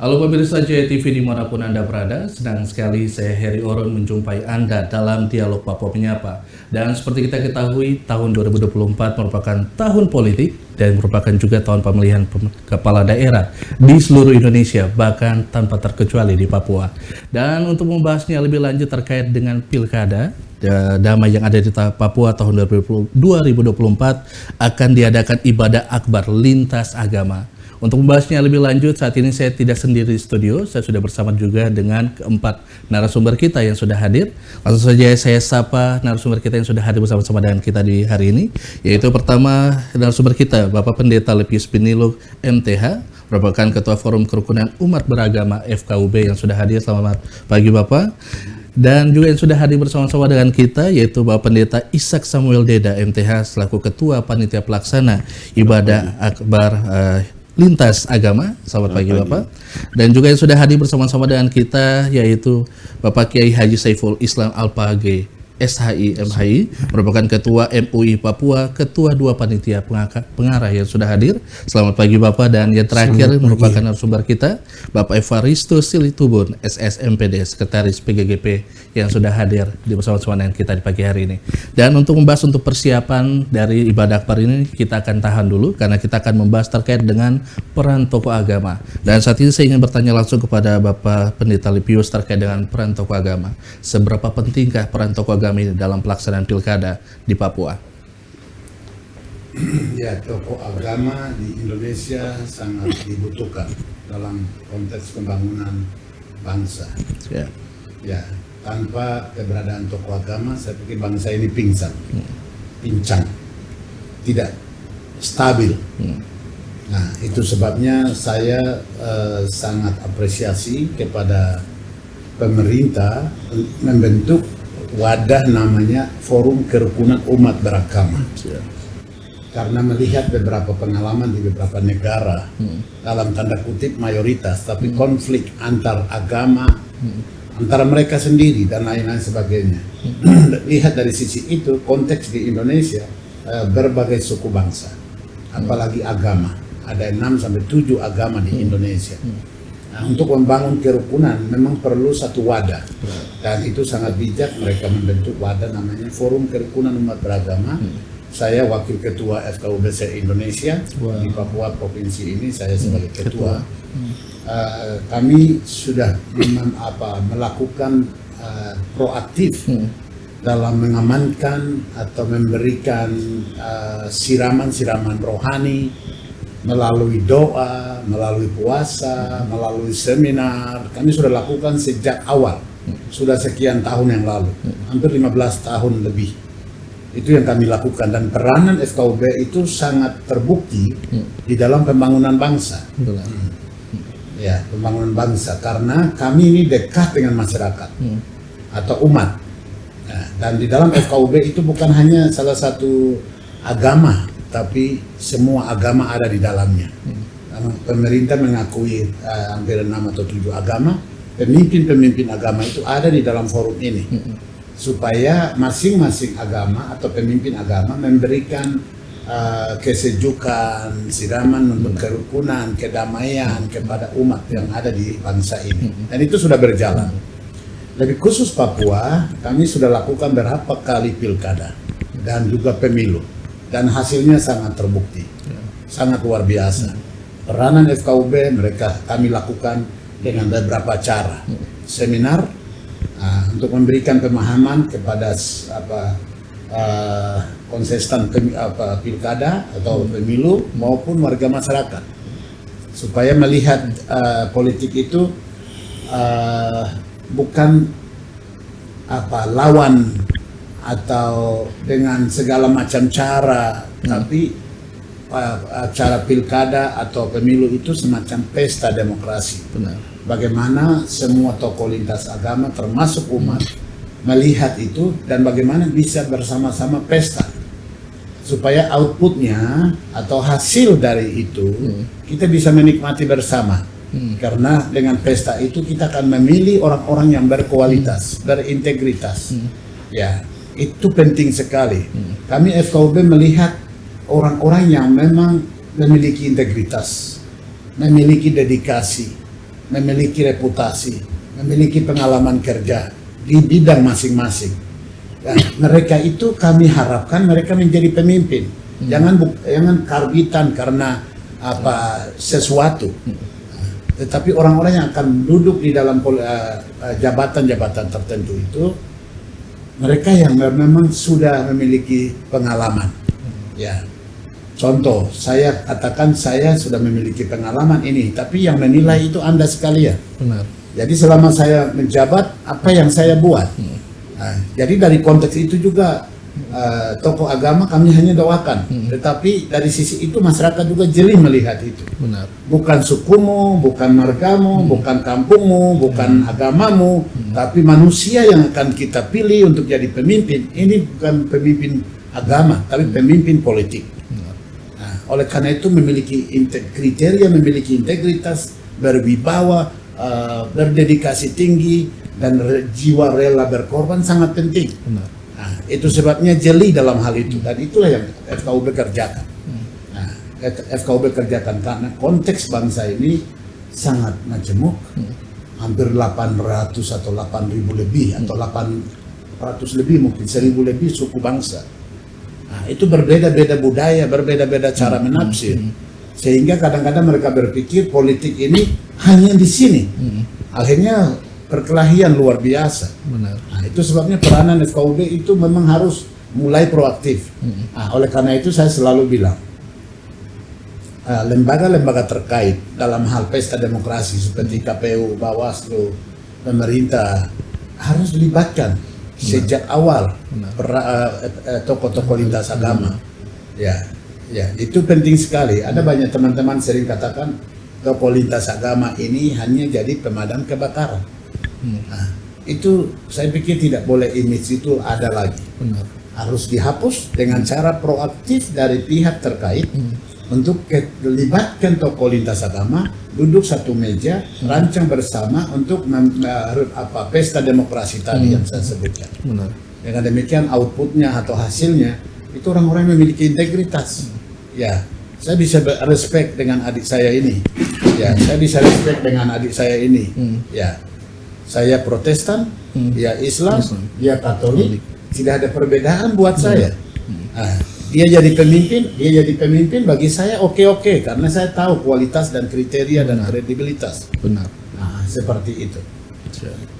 Halo pemirsa JTV dimanapun Anda berada, senang sekali saya Heri Oron menjumpai Anda dalam Dialog Papua Menyapa. Dan seperti kita ketahui, tahun 2024 merupakan tahun politik dan merupakan juga tahun pemilihan kepala daerah di seluruh Indonesia, bahkan tanpa terkecuali di Papua. Dan untuk membahasnya lebih lanjut terkait dengan Pilkada damai yang ada di Papua tahun 2024 akan diadakan ibadah akbar lintas agama. Untuk membahasnya lebih lanjut, saat ini saya tidak sendiri di studio, saya sudah bersama juga dengan keempat narasumber kita yang sudah hadir. Langsung saja saya sapa narasumber kita yang sudah hadir bersama-sama dengan kita di hari ini, yaitu pertama narasumber kita, Bapak Pendeta Lepius Pinilo MTH, merupakan Ketua Forum Kerukunan Umat Beragama FKUB yang sudah hadir. Selamat pagi Bapak. Dan juga yang sudah hadir bersama-sama dengan kita yaitu Bapak Pendeta Ishak Samuel Deda MTH selaku Ketua Panitia Pelaksana Ibadah Akbar Lintas Agama. Selamat pagi Bapak. Dan juga yang sudah hadir bersama-sama dengan kita yaitu Bapak Kiai Haji Saiful Islam Al-Page SHI MHI, merupakan Ketua MUI Papua, Ketua 2 Panitia Pengarah yang sudah hadir. Selamat pagi Bapak. Dan yang terakhir merupakan narasumber kita Bapak Evaristo Silitubun SSMPD, Sekretaris PGGP yang sudah hadir di bersama-sama dengan kita di pagi hari ini. Dan untuk membahas untuk persiapan dari ibadah akbar ini, kita akan tahan dulu karena kita akan membahas terkait dengan peran tokoh agama. Dan saat ini saya ingin bertanya langsung kepada Bapak Pendeta Lepius terkait dengan peran tokoh agama. Seberapa pentingkah peran tokoh agama ini dalam pelaksanaan pilkada di Papua? Ya, tokoh agama di Indonesia sangat dibutuhkan dalam konteks pembangunan bangsa. Ya, tanpa keberadaan tokoh agama, saya pikir bangsa ini pincang, tidak stabil. Nah, itu sebabnya saya sangat apresiasi kepada pemerintah membentuk wadah namanya Forum Kerukunan Umat Beragama. Karena melihat beberapa pengalaman di beberapa negara, dalam tanda kutip mayoritas, tapi konflik antar agama, antara mereka sendiri dan lain-lain sebagainya. Lihat dari sisi itu, konteks di Indonesia berbagai suku bangsa, apalagi agama. Ada 6-7 agama di Indonesia. Nah, untuk membangun kerukunan memang perlu satu wadah, dan itu sangat bijak mereka membentuk wadah namanya Forum Kerukunan Umat Beragama. Saya wakil ketua FKUBC Indonesia di Papua provinsi ini, saya sebagai ketua. Kami sudah melakukan proaktif dalam mengamankan atau memberikan siraman-siraman rohani melalui doa, melalui puasa, melalui seminar. Kami sudah lakukan sejak awal, sudah sekian tahun yang lalu, hampir 15 tahun lebih. Itu yang kami lakukan, dan peranan FKUB itu sangat terbukti di dalam pembangunan bangsa. Ya, pembangunan bangsa, karena kami ini dekat dengan masyarakat atau umat. Nah, dan di dalam FKUB itu bukan hanya salah satu agama, tapi semua agama ada di dalamnya. Pemerintah mengakui hampir 6 atau 7 agama, pemimpin-pemimpin agama itu ada di dalam forum ini, supaya masing-masing agama atau pemimpin agama memberikan kesejukan, siraman untuk kerukunan, kedamaian kepada umat yang ada di bangsa ini. Dan itu sudah berjalan. Lebih khusus Papua, kami sudah lakukan berapa kali pilkada dan juga pemilu. Dan hasilnya sangat terbukti, sangat luar biasa. Peranan FKUB kami lakukan dengan beberapa cara. Seminar untuk memberikan pemahaman kepada kontestan pilkada atau pemilu maupun warga masyarakat, supaya melihat politik itu bukan lawan atau dengan segala macam cara, tapi cara pilkada atau pemilu itu semacam pesta demokrasi. Bagaimana semua tokoh lintas agama termasuk umat melihat itu, dan bagaimana bisa bersama-sama pesta supaya outputnya atau hasil dari itu kita bisa menikmati bersama. Karena dengan pesta itu kita akan memilih orang-orang yang berkualitas, berintegritas. Ya, itu penting sekali. Kami FKUB melihat orang-orang yang memang memiliki integritas, memiliki dedikasi, memiliki reputasi, memiliki pengalaman kerja di bidang masing-masing. Ya, mereka itu kami harapkan mereka menjadi pemimpin. Jangan karbitan karena sesuatu. Tetapi orang-orang yang akan duduk di dalam jabatan-jabatan tertentu itu mereka yang memang sudah memiliki pengalaman. Ya. Contoh, saya katakan saya sudah memiliki pengalaman ini, tapi yang menilai itu Anda sekalian. Benar. Jadi selama saya menjabat, apa yang saya buat. Nah, jadi dari konteks itu juga tokoh agama kami hanya doakan, tetapi dari sisi itu masyarakat juga jeli melihat itu. Benar. Bukan sukumu, bukan margamu, bukan kampungmu, bukan agamamu, tapi manusia yang akan kita pilih untuk jadi pemimpin. Ini bukan pemimpin agama, tapi pemimpin politik. Nah, oleh karena itu memiliki kriteria, memiliki integritas, berwibawa, berdedikasi tinggi, dan jiwa rela berkorban sangat penting. Benar. Nah, itu sebabnya jeli dalam hal itu, dan itulah yang FKUB kerjakan. Nah, FKUB kerjakan karena konteks bangsa ini sangat majemuk, hampir 800 atau 8.000 lebih atau 800 lebih, mungkin 1.000 lebih suku bangsa. Nah, itu berbeda-beda budaya, berbeda-beda cara menafsir, sehingga kadang-kadang mereka berpikir politik ini hanya di sini. Akhirnya perkelahian luar biasa. Benar. Nah, itu sebabnya peranan FKUB itu memang harus mulai proaktif. Nah, oleh karena itu saya selalu bilang, lembaga-lembaga terkait dalam hal pesta demokrasi seperti KPU, Bawaslu, pemerintah harus dilibatkan sejak awal tokoh-tokoh lintas agama. Ya, itu penting sekali. Ada banyak teman-teman sering katakan tokoh lintas agama ini hanya jadi pemadam kebakaran. Nah, itu saya pikir tidak boleh, image itu ada lagi. Benar. Harus dihapus dengan cara proaktif dari pihak terkait untuk melibatkan tokoh lintas agama, duduk satu meja, rancang bersama untuk pesta demokrasi tadi yang saya sebutkan. Benar. Dengan demikian outputnya atau hasilnya itu orang-orang yang memiliki integritas. Ya, saya bisa respect dengan adik saya ini. Ya, saya bisa respect dengan adik saya ini. Ya. Saya Protestan, dia Islam, dia Katolik, tidak ada perbedaan buat saya. Nah, dia jadi pemimpin bagi saya oke, karena saya tahu kualitas dan kriteria dan kredibilitas. Benar. Nah, seperti itu.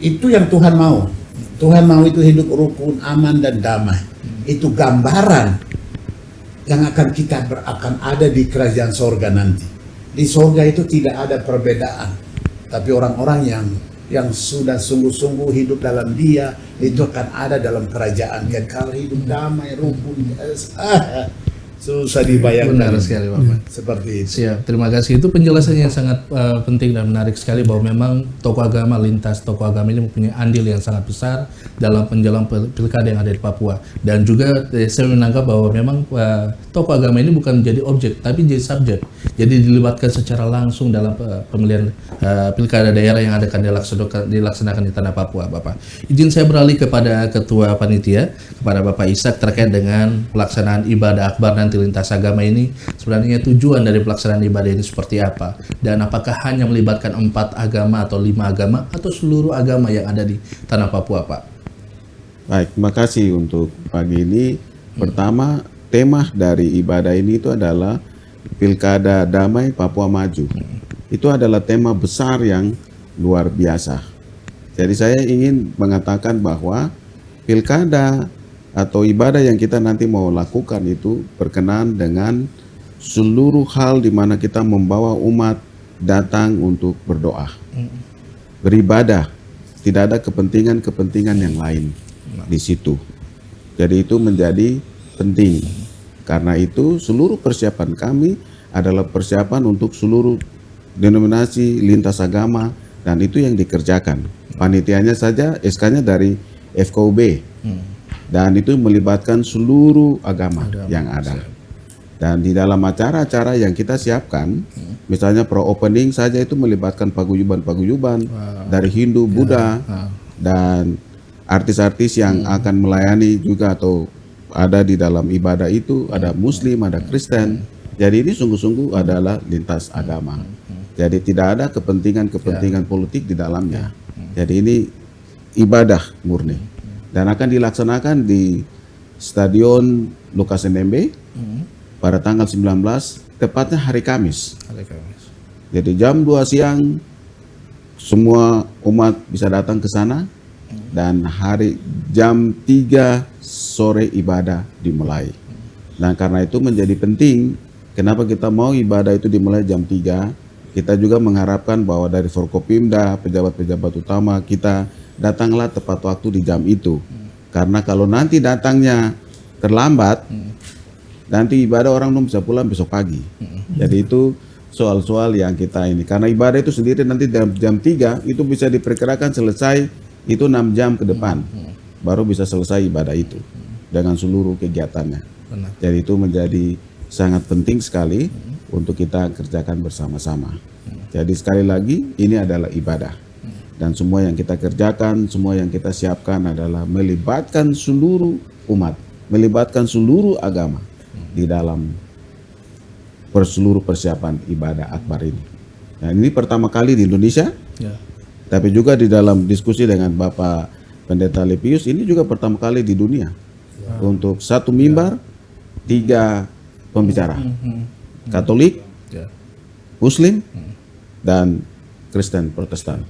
Itu yang Tuhan mau. Tuhan mau itu hidup rukun, aman dan damai. Itu gambaran yang akan ada di kerajaan sorga nanti. Di sorga itu tidak ada perbedaan, tapi orang-orang yang sudah sungguh-sungguh hidup dalam Dia itu akan ada dalam kerajaan kekal, hidup damai, rukun. Susah dibayangkan. Benar sekali, Bapak. Seperti itu. Siap, terima kasih. Itu penjelasannya yang sangat penting dan menarik sekali, bahwa memang tokoh agama, lintas tokoh agama ini mempunyai andil yang sangat besar dalam penjelang pilkada yang ada di Papua. Dan juga saya menangkap bahwa memang tokoh agama ini bukan menjadi objek, tapi jadi subjek. Jadi dilibatkan secara langsung dalam pemilihan pilkada daerah yang akan dilaksanakan di tanah Papua, Bapak. Izin saya beralih kepada Ketua Panitia, kepada Bapak Ishak, terkait dengan pelaksanaan ibadah akbar nanti lintas agama ini. Sebenarnya tujuan dari pelaksanaan ibadah ini seperti apa? Dan apakah hanya melibatkan 4 agama atau 5 agama atau seluruh agama yang ada di tanah Papua, Pak? Baik, terima kasih untuk pagi ini. Pertama, tema dari ibadah ini itu adalah Pilkada Damai Papua Maju. Itu adalah tema besar yang luar biasa. Jadi saya ingin mengatakan bahwa pilkada atau ibadah yang kita nanti mau lakukan itu berkenaan dengan seluruh hal di mana kita membawa umat datang untuk berdoa, beribadah. Tidak ada kepentingan-kepentingan yang lain di situ. Jadi itu menjadi penting. Karena itu seluruh persiapan kami adalah persiapan untuk seluruh denominasi lintas agama, dan itu yang dikerjakan. Panitianya saja SK-nya dari FKUB. Dan itu melibatkan seluruh agama yang ada. Dan di dalam acara-acara yang kita siapkan, misalnya pro opening saja itu melibatkan paguyuban-paguyuban dari Hindu, Buddha, dan artis-artis yang akan melayani juga atau ada di dalam ibadah itu, ada Muslim, ada Kristen. Jadi ini sungguh-sungguh adalah lintas agama. Jadi tidak ada kepentingan politik di dalamnya. Jadi ini ibadah murni dan akan dilaksanakan di Stadion Lukas NMB pada tanggal 19, tepatnya hari Kamis. Jadi jam 2 siang semua umat bisa datang ke sana dan jam 3 sore ibadah dimulai. Dan karena itu menjadi penting, kenapa kita mau ibadah itu dimulai jam 3? Kita juga mengharapkan bahwa dari Forkopimda, pejabat-pejabat utama kita datanglah tepat waktu di jam itu. Karena kalau nanti datangnya terlambat, nanti ibadah orang belum bisa pulang besok pagi. Jadi itu soal-soal yang kita ini. Karena ibadah itu sendiri nanti jam 3 itu bisa diperkirakan selesai itu 6 jam ke depan. Baru bisa selesai ibadah itu dengan seluruh kegiatannya. Jadi itu menjadi sangat penting sekali untuk kita kerjakan bersama-sama. Jadi sekali lagi ini adalah ibadah. Dan semua yang kita kerjakan, semua yang kita siapkan adalah melibatkan seluruh umat, melibatkan seluruh agama di dalam seluruh persiapan ibadah akbar ini. Nah, ini pertama kali di Indonesia, tapi juga di dalam diskusi dengan Bapak Pendeta Lepius, ini juga pertama kali di dunia. Untuk satu mimbar, 3 pembicara, Katolik, Muslim, dan Kristen Protestan.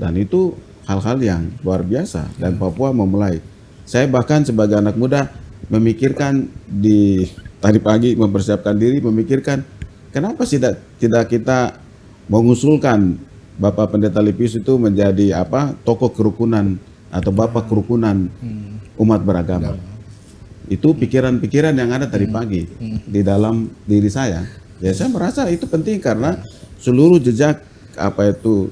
Dan itu hal-hal yang luar biasa. Dan Papua memulai. Saya bahkan sebagai anak muda memikirkan tadi pagi mempersiapkan diri, memikirkan kenapa tidak kita mengusulkan Bapak Pendeta Lepius itu menjadi tokoh kerukunan atau bapak kerukunan umat beragama. Itu pikiran-pikiran yang ada tadi pagi di dalam diri saya. Ya saya merasa itu penting karena seluruh jejak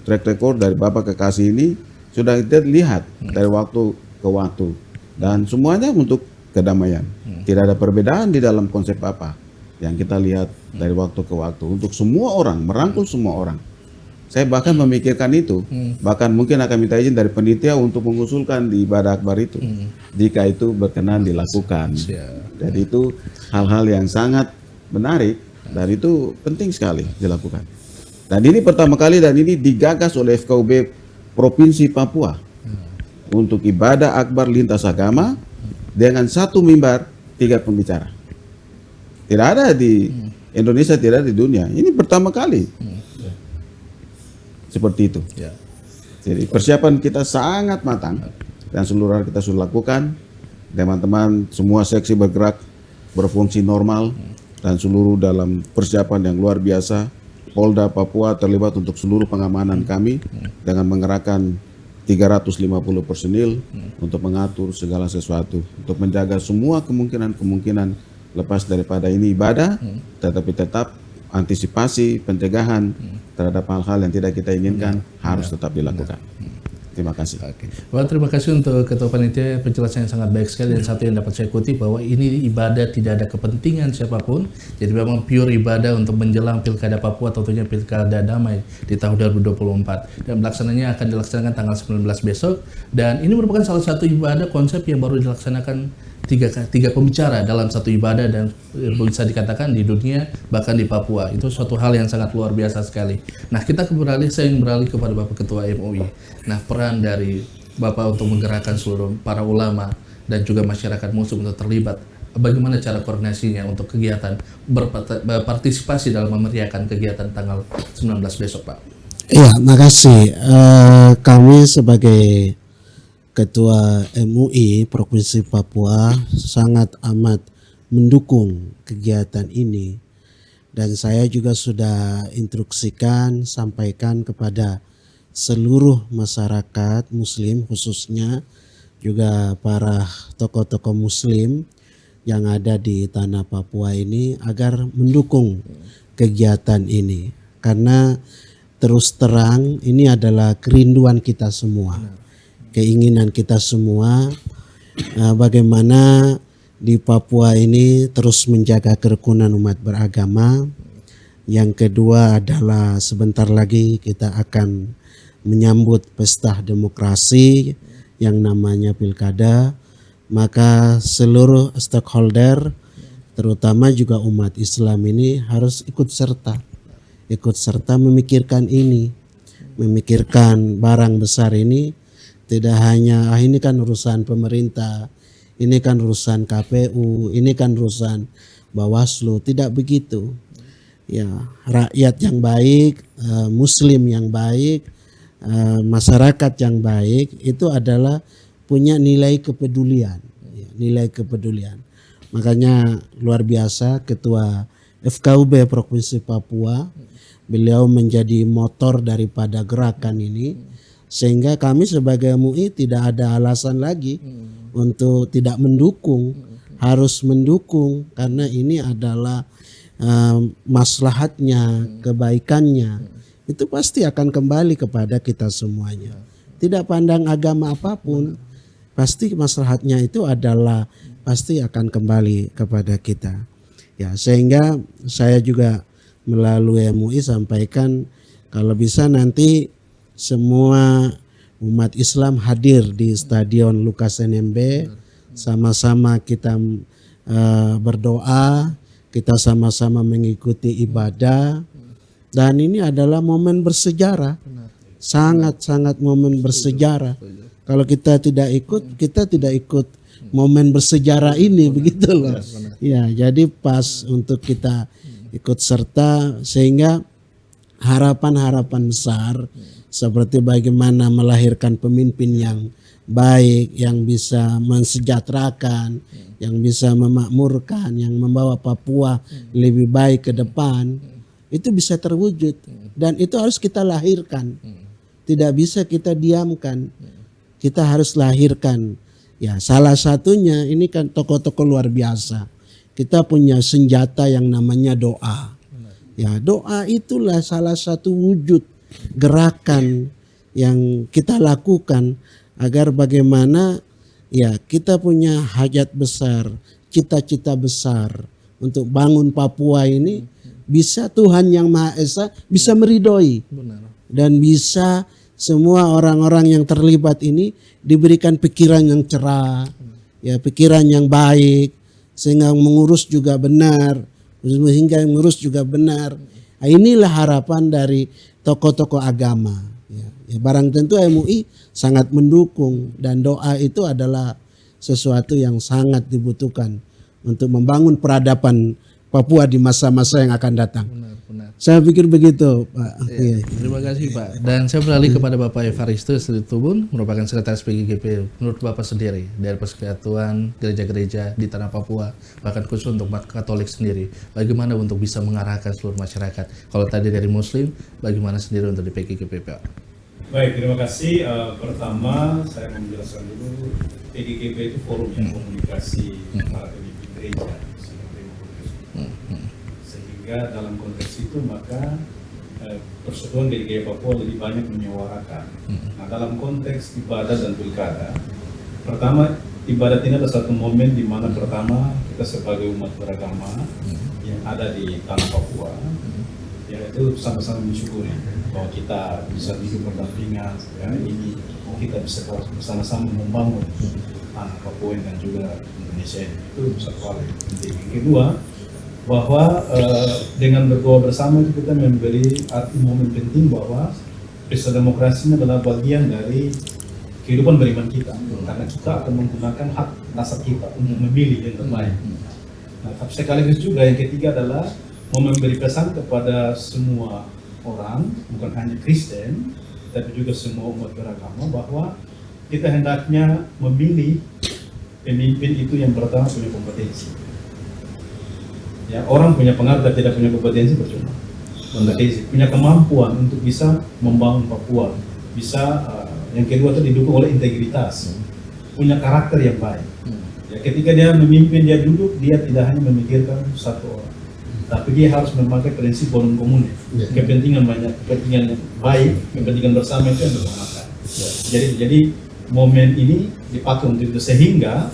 track record dari Bapak Kekasih ini sudah kita lihat dari waktu ke waktu dan semuanya untuk kedamaian. Tidak ada perbedaan di dalam konsep apa yang kita lihat dari waktu ke waktu untuk semua orang, merangkul semua orang. Saya bahkan memikirkan itu, bahkan mungkin akan minta izin dari panitia untuk mengusulkan di ibadah akbar itu, jika itu berkenan dilakukan. Jadi itu hal-hal yang sangat menarik dan itu penting sekali dilakukan. Dan ini pertama kali dan ini digagas oleh FKUB Provinsi Papua untuk ibadah akbar lintas agama dengan 1 mimbar 3 pembicara. Tidak ada di Indonesia, tidak ada di dunia. Ini pertama kali. Seperti itu. Jadi persiapan kita sangat matang dan seluruh kita sudah lakukan. Teman-teman semua seksi bergerak berfungsi normal dan seluruh dalam persiapan yang luar biasa. Polda Papua terlibat untuk seluruh pengamanan kami dengan mengerahkan 350 personil untuk mengatur segala sesuatu, untuk menjaga semua kemungkinan lepas daripada ini ibadah, tetapi tetap antisipasi pencegahan terhadap hal-hal yang tidak kita inginkan harus tetap dilakukan. Terima kasih. Well, terima kasih untuk Ketua Panitia, penjelasan yang sangat baik sekali. Dan satu yang dapat saya ikuti bahwa ini ibadah tidak ada kepentingan siapapun. Jadi memang pure ibadah untuk menjelang Pilkada Papua, tentunya Pilkada Damai di tahun 2024. Dan pelaksananya akan dilaksanakan tanggal 19 besok. Dan ini merupakan salah satu ibadah konsep yang baru dilaksanakan tiga pembicara dalam satu ibadah dan bisa dikatakan di dunia bahkan di Papua. Itu suatu hal yang sangat luar biasa sekali. Nah, saya ingin beralih kepada Bapak Ketua MUI. Nah, peran dari Bapak untuk menggerakkan seluruh para ulama dan juga masyarakat Muslim untuk terlibat. Bagaimana cara koordinasinya untuk kegiatan berpartisipasi dalam memeriahkan kegiatan tanggal 19 besok, Pak? Iya, makasih. Kami sebagai Ketua MUI Provinsi Papua sangat amat mendukung kegiatan ini dan saya juga sudah sampaikan kepada seluruh masyarakat Muslim, khususnya juga para tokoh-tokoh Muslim yang ada di tanah Papua ini agar mendukung kegiatan ini karena terus terang ini adalah kerinduan kita semua. Keinginan kita semua bagaimana di Papua ini terus menjaga kerukunan umat beragama. Yang kedua adalah sebentar lagi kita akan menyambut pesta demokrasi yang namanya Pilkada. Maka seluruh stakeholder terutama juga umat Islam ini harus ikut serta ikut serta memikirkan ini, memikirkan barang besar ini. Tidak hanya ini kan urusan pemerintah, ini kan urusan KPU, ini kan urusan Bawaslu. Tidak begitu. Ya, rakyat yang baik, Muslim yang baik, masyarakat yang baik itu adalah punya nilai kepedulian, nilai kepedulian. Makanya luar biasa Ketua FKUB Provinsi Papua, beliau menjadi motor daripada gerakan ini. Sehingga kami sebagai MUI tidak ada alasan lagi untuk tidak mendukung, harus mendukung karena ini adalah maslahatnya, kebaikannya. Itu pasti akan kembali kepada kita semuanya. Tidak pandang agama apapun, pasti maslahatnya itu adalah pasti akan kembali kepada kita. Ya, sehingga saya juga melalui MUI sampaikan kalau bisa nanti semua umat Islam hadir di Stadion Lukas NMB, sama-sama kita berdoa, kita sama-sama mengikuti ibadah, dan ini adalah momen bersejarah, sangat-sangat momen bersejarah. Kalau kita tidak ikut momen bersejarah ini, begitu loh. Ya, jadi pas untuk kita ikut serta sehingga harapan-harapan besar seperti bagaimana melahirkan pemimpin yang baik, yang bisa mensejahterakan, yang bisa memakmurkan, yang membawa Papua lebih baik ke depan, itu bisa terwujud. Dan itu harus kita lahirkan. Tidak bisa kita diamkan. Kita harus lahirkan. Ya, salah satunya ini kan tokoh-tokoh luar biasa. Kita punya senjata yang namanya doa. Ya, doa itulah salah satu wujud gerakan yang kita lakukan agar bagaimana ya kita punya hajat besar, cita-cita besar untuk bangun Papua ini bisa Tuhan Yang Maha Esa bisa meridhoi. Dan bisa semua orang-orang yang terlibat ini diberikan pikiran yang cerah, ya pikiran yang baik sehingga mengurus juga benar, sehingga mengurus juga benar. Nah, inilah harapan dari tokoh-tokoh agama. Ya, barang tentu MUI sangat mendukung dan doa itu adalah sesuatu yang sangat dibutuhkan untuk membangun peradaban Papua di masa-masa yang akan datang. Benar. Saya pikir begitu, Pak. Ya, terima kasih Pak. Dan saya beralih kepada Bapak Evaristus Tubun, merupakan sekretaris PGGP. Menurut Bapak sendiri dari Persekutuan Gereja-Gereja di tanah Papua, bahkan khusus untuk umat Katolik sendiri, bagaimana untuk bisa mengarahkan seluruh masyarakat? Kalau tadi dari Muslim, bagaimana sendiri untuk di PGGP, Pak? Baik, terima kasih. Pertama, saya mau menjelaskan dulu, PGGP itu forum yang komunikasi para pemimpin gereja. Sehingga dalam konteks itu maka Persekutuan Gereja Papua lebih banyak menyuarakan. Nah, dalam konteks ibadah dan pilkada, pertama ibadat ini adalah satu momen di mana pertama kita sebagai umat beragama yang ada di tanah Papua, yaitu sama-sama mensyukuri bahwa kita bisa hidup berdampingan, ya, ini kita bisa bersama-sama membangun tanah Papua dan juga Indonesia ini. Itu satu hal yang penting. Yang kedua, bahwa dengan berdoa bersama itu kita memberi arti momen penting bahwa pesta demokrasi ini adalah bagian dari kehidupan beriman kita, karena kita akan menggunakan hak dasar kita untuk memilih yang terbaik. Nah, tapi sekaligus juga yang ketiga adalah memberi pesan kepada semua orang, bukan hanya Kristen, tapi juga semua umat beragama, bahwa kita hendaknya memilih pemimpin itu yang pertama punya kompetensi. Ya, orang punya pengaruh dan tidak punya kompetensi percuma. Kompetensi, punya kemampuan untuk bisa membangun Papua, bisa yang kedua itu didukung oleh integritas, punya karakter yang baik. Ya, ketika dia memimpin, dia duduk, dia tidak hanya memikirkan satu orang, tapi dia harus memakai prinsip bonum comune, kepentingan banyak, kepentingan yang baik, kepentingan bersama itu yang bermanfaat. Jadi momen ini dipakai untuk itu, sehingga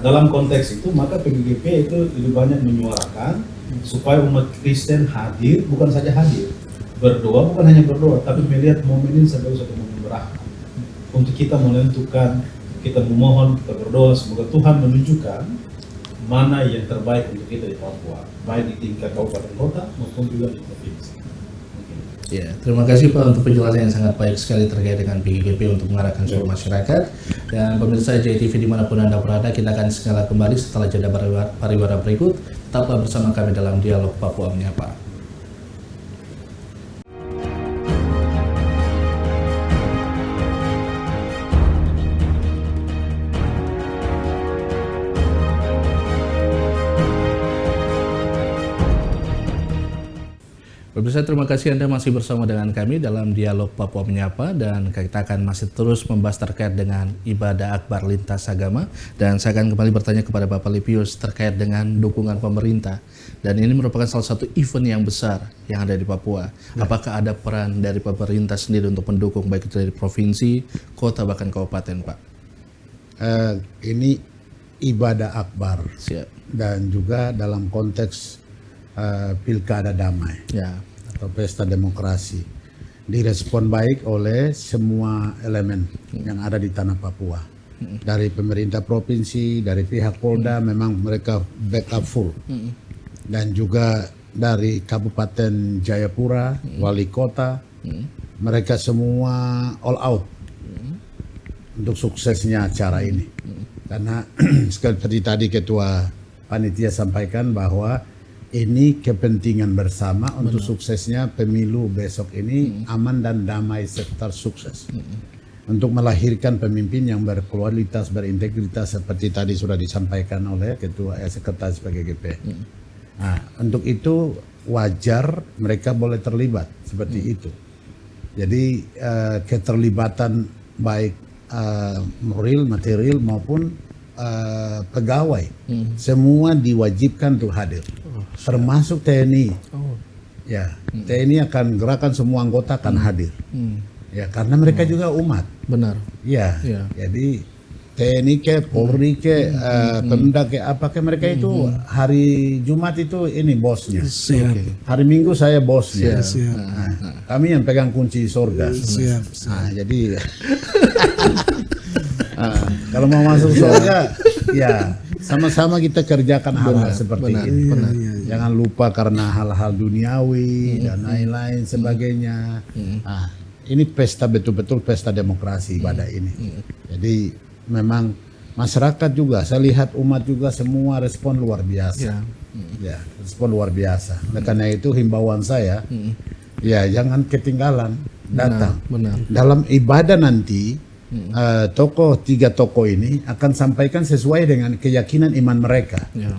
dalam konteks itu maka PGGP itu lebih banyak menyuarakan supaya umat Kristen hadir, bukan saja hadir, berdoa, bukan hanya berdoa, tapi melihat momen ini sebagai satu momen berahmat untuk kita menentukan, kita memohon, kita berdoa semoga Tuhan menunjukkan mana yang terbaik untuk kita di Papua, baik di tingkat kabupaten kota maupun juga di provinsi. Ya, terima kasih Pak untuk penjelasan yang sangat baik sekali terkait dengan PGGP untuk mengarahkan seluruh masyarakat. Dan pemirsa JTV dimanapun Anda berada, kita akan segera kembali setelah jeda pariwara berikut. Tetaplah bersama kami dalam Dialog Papua Menyapa. Pemirsa, terima kasih Anda masih bersama dengan kami dalam Dialog Papua Menyapa, dan kita akan masih terus membahas terkait dengan ibadah akbar lintas agama, dan saya akan kembali bertanya kepada Bapak Lipius terkait dengan dukungan pemerintah, dan ini merupakan salah satu event yang besar yang ada di Papua. Apakah ada peran dari pemerintah sendiri untuk mendukung, baik itu dari provinsi, kota, bahkan kabupaten, Pak? Ini ibadah akbar. Siap. Dan juga dalam konteks pilkada damai, Ya. atau pesta demokrasi, direspon baik oleh semua elemen yang ada di tanah Papua. Dari pemerintah provinsi, dari pihak Polda, memang mereka backup full. Dan juga dari Kabupaten Jayapura, wali kota, mereka semua all out untuk suksesnya acara ini. Karena seperti tadi Ketua Panitia sampaikan bahwa ini kepentingan bersama untuk suksesnya pemilu besok ini aman dan damai serta sukses. Untuk melahirkan pemimpin yang berkualitas, berintegritas seperti tadi sudah disampaikan oleh Ketua Sekretaris PGGP. Nah, untuk itu wajar mereka boleh terlibat seperti itu. Jadi keterlibatan baik moral, material maupun pegawai semua diwajibkan untuk hadir, termasuk TNI. Ya, TNI akan gerakan semua anggota akan hadir. Ya, karena mereka juga umat. Benar. Ya, Ya. jadi TNI ke Polri ke Pemda ke apa ke mereka itu hari Jumat itu ini bosnya. Siap. Hari Minggu saya bosnya. Siap. Nah, kami yang pegang kunci surga. Siap. Nah, jadi kalau mau masuk surga, ya sama-sama kita kerjakan hal-hal seperti ini. Jangan lupa karena hal-hal duniawi dan lain-lain sebagainya. Nah, ini pesta betul-betul pesta demokrasi ibadah ini. Jadi memang masyarakat juga, saya lihat umat juga semua respon luar biasa. Ya, respon luar biasa. Oleh karena itu himbauan saya, ya jangan ketinggalan datang. Benar. Dalam ibadah nanti, tiga tokoh ini akan sampaikan sesuai dengan keyakinan iman mereka. Ya.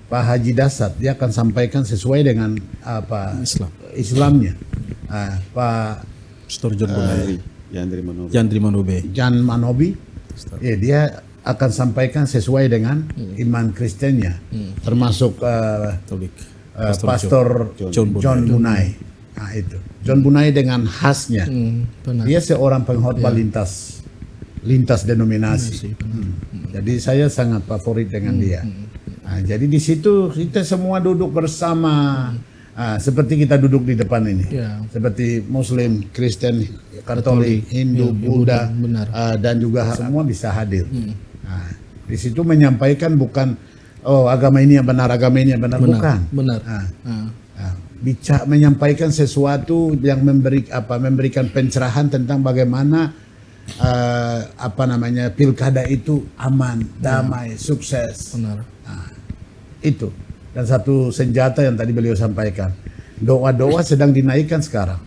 Pak Haji Dasat dia akan sampaikan sesuai dengan apa Islamnya. Pak Pastor John Bunai, Yandri Manobe. Jan Manobi, ya, dia akan sampaikan sesuai dengan iman Kristennya, termasuk Pastor John Bunai. Nah, itu John Bunai dengan khasnya. Benar. Dia seorang pengkhotbah lintas denominasi. Jadi saya sangat favorit dengan dia. Nah, jadi di situ kita semua duduk bersama. Seperti kita duduk di depan ini, seperti Muslim, Kristen, Katolik, Hindu, Buddha, dan juga semua bisa hadir. Di situ menyampaikan bukan agama ini yang benar, agama ini yang benar, bukan. Benar. Bicara menyampaikan sesuatu yang memberikan pencerahan tentang bagaimana pilkada itu aman, damai, sukses. Benar. Itu. Dan satu senjata yang tadi beliau sampaikan, doa-doa sedang dinaikkan sekarang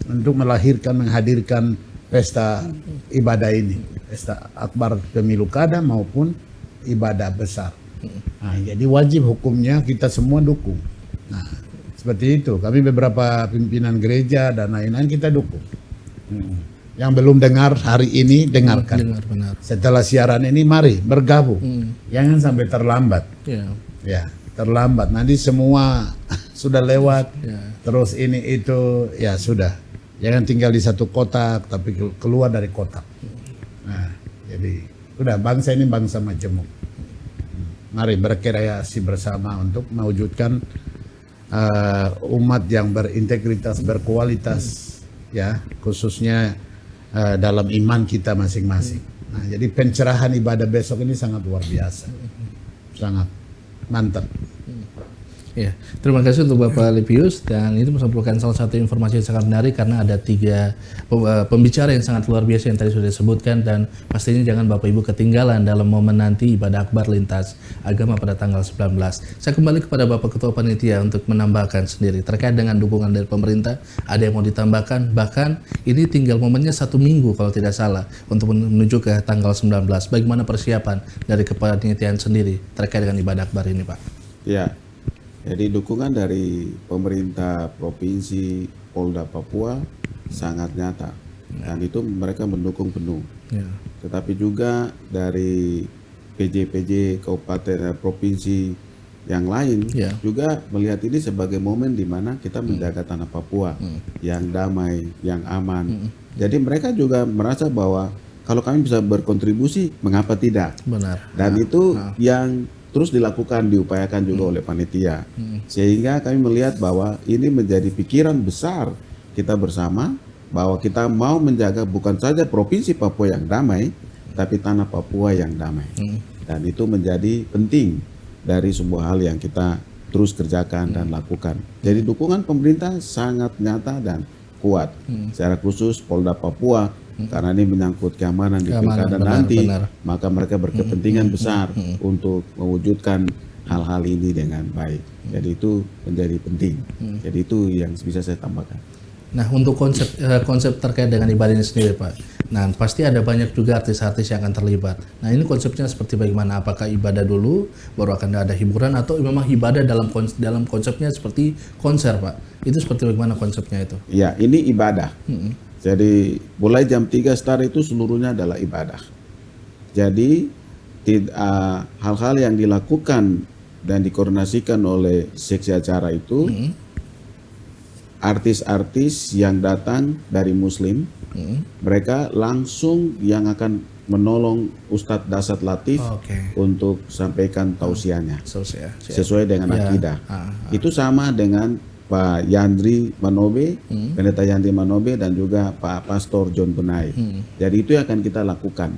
untuk menghadirkan pesta ibadah ini, pesta akbar pemilu kada maupun ibadah besar. Jadi wajib hukumnya kita semua dukung. Nah, seperti itu. Kami beberapa pimpinan gereja dan lain-lain kita dukung. Yang belum dengar hari ini dengarkan. Benar. Setelah siaran ini mari bergabung. Jangan sampai terlambat. Ya, terlambat. Nanti semua sudah lewat. Terus ini itu ya sudah. Jangan tinggal di satu kotak tapi keluar dari kotak. Nah, jadi sudah bangsa ini bangsa majemuk. Mari berkreasi bersama untuk mewujudkan umat yang berintegritas, berkualitas, ya khususnya dalam iman kita masing-masing. Nah, jadi pencerahan ibadah besok ini sangat luar biasa, sangat mantap. Ya, terima kasih untuk Bapak Lipius, dan itu merupakan salah satu informasi yang sangat menarik karena ada 3 pembicara yang sangat luar biasa yang tadi sudah disebutkan, dan pastinya jangan Bapak Ibu ketinggalan dalam momen nanti ibadah akbar lintas agama pada tanggal 19. Saya kembali kepada Bapak Ketua Panitia untuk menambahkan sendiri terkait dengan dukungan dari pemerintah. Ada yang mau ditambahkan? Bahkan ini tinggal momennya 1 minggu kalau tidak salah untuk menuju ke tanggal 19. Bagaimana persiapan dari kepanitiaan sendiri terkait dengan ibadah akbar ini, Pak? Ya, jadi dukungan dari pemerintah provinsi Polda Papua sangat nyata, dan itu mereka mendukung penuh. Ya. Tetapi juga dari PJ kabupaten dan provinsi yang lain juga melihat ini sebagai momen di mana kita menjaga tanah Papua yang damai, yang aman. Jadi mereka juga merasa bahwa kalau kami bisa berkontribusi, mengapa tidak? Benar. Dan itu yang terus dilakukan, diupayakan juga oleh panitia. Sehingga kami melihat bahwa ini menjadi pikiran besar kita bersama, bahwa kita mau menjaga bukan saja provinsi Papua yang damai, tapi tanah Papua yang damai. Dan itu menjadi penting dari sebuah hal yang kita terus kerjakan dan lakukan. Jadi dukungan pemerintah sangat nyata dan kuat. Secara khusus Polda Papua, karena ini menyangkut keamanan di pilkada nanti, maka mereka berkepentingan besar untuk mewujudkan hal-hal ini dengan baik. Jadi itu menjadi penting. Jadi itu yang bisa saya tambahkan. Nah, untuk konsep terkait dengan ibadah ini sendiri, Pak. Nah, pasti ada banyak juga artis-artis yang akan terlibat. Nah, ini konsepnya seperti bagaimana? Apakah ibadah dulu, baru akan ada hiburan, atau memang ibadah dalam konsepnya seperti konser, Pak? Itu seperti bagaimana konsepnya itu? Ya, ini ibadah. Jadi mulai jam 3 start itu seluruhnya adalah ibadah. Jadi hal-hal yang dilakukan dan dikoordinasikan oleh seksi acara itu, artis-artis yang datang dari Muslim, mereka langsung yang akan menolong Ustadz Dasat Latif untuk sampaikan tausiahnya sesuai dengan akidah. Itu sama dengan Pak Yandri Manobe, Pendeta Yandri Manobe, dan juga Pak Pastor John Benai. Jadi itu yang akan kita lakukan.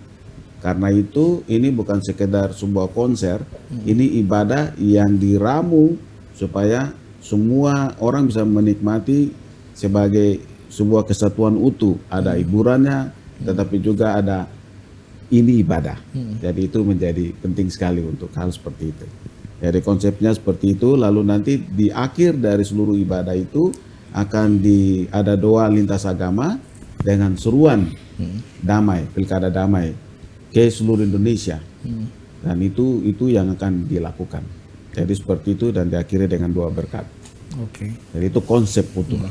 Karena itu ini bukan sekedar sebuah konser, ini ibadah yang diramu supaya semua orang bisa menikmati sebagai sebuah kesatuan utuh. Ada hiburannya, tetapi juga ada ini ibadah. Jadi itu menjadi penting sekali untuk hal seperti itu. Jadi konsepnya seperti itu, lalu nanti di akhir dari seluruh ibadah itu akan ada doa lintas agama dengan seruan damai, pilkada damai ke seluruh Indonesia. Dan itu yang akan dilakukan. Jadi seperti itu, dan diakhiri dengan doa berkat. Jadi itu konsep utuh.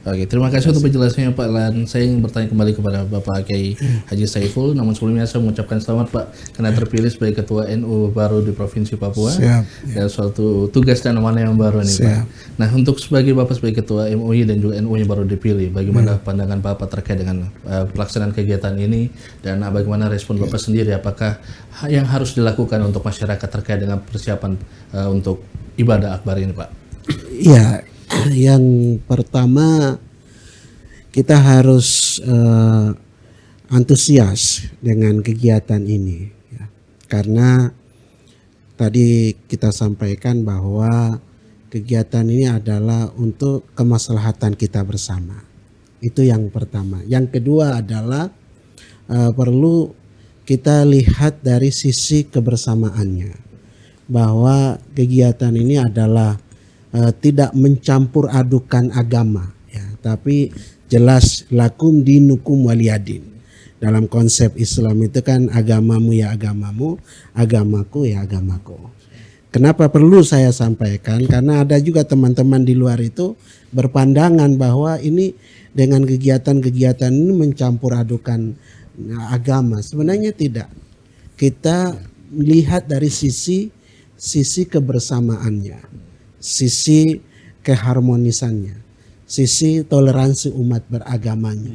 Oke, terima kasih untuk penjelasannya, Pak. Dan saya ingin bertanya kembali kepada Bapak Kiai Haji Saiful. Namun sebelumnya saya mengucapkan selamat, Pak, karena terpilih sebagai Ketua NU baru di Provinsi Papua. Dan suatu tugas dan amanah yang baru nih, Pak. Nah, untuk sebagai Bapak sebagai Ketua MUI dan juga NU yang baru dipilih, bagaimana pandangan Bapak terkait dengan pelaksanaan kegiatan ini, dan bagaimana respon Bapak sendiri? Apakah yang harus dilakukan untuk masyarakat terkait dengan persiapan untuk ibadah akbar ini, Pak? Ya, yang pertama kita harus antusias dengan kegiatan ini, ya. Karena tadi kita sampaikan bahwa kegiatan ini adalah untuk kemaslahatan kita bersama. Itu yang pertama. Yang kedua adalah perlu kita lihat dari sisi kebersamaannya, bahwa kegiatan ini adalah tidak mencampur adukan agama, ya, tapi jelas lakum dinukum waliyadin. Dalam konsep Islam itu kan agamamu ya agamamu, agamaku ya agamaku. Kenapa perlu saya sampaikan? Karena ada juga teman-teman di luar itu berpandangan bahwa ini dengan kegiatan-kegiatan ini mencampur adukan agama. Sebenarnya tidak. Kita lihat dari sisi kebersamaannya, sisi keharmonisannya, sisi toleransi umat beragamanya.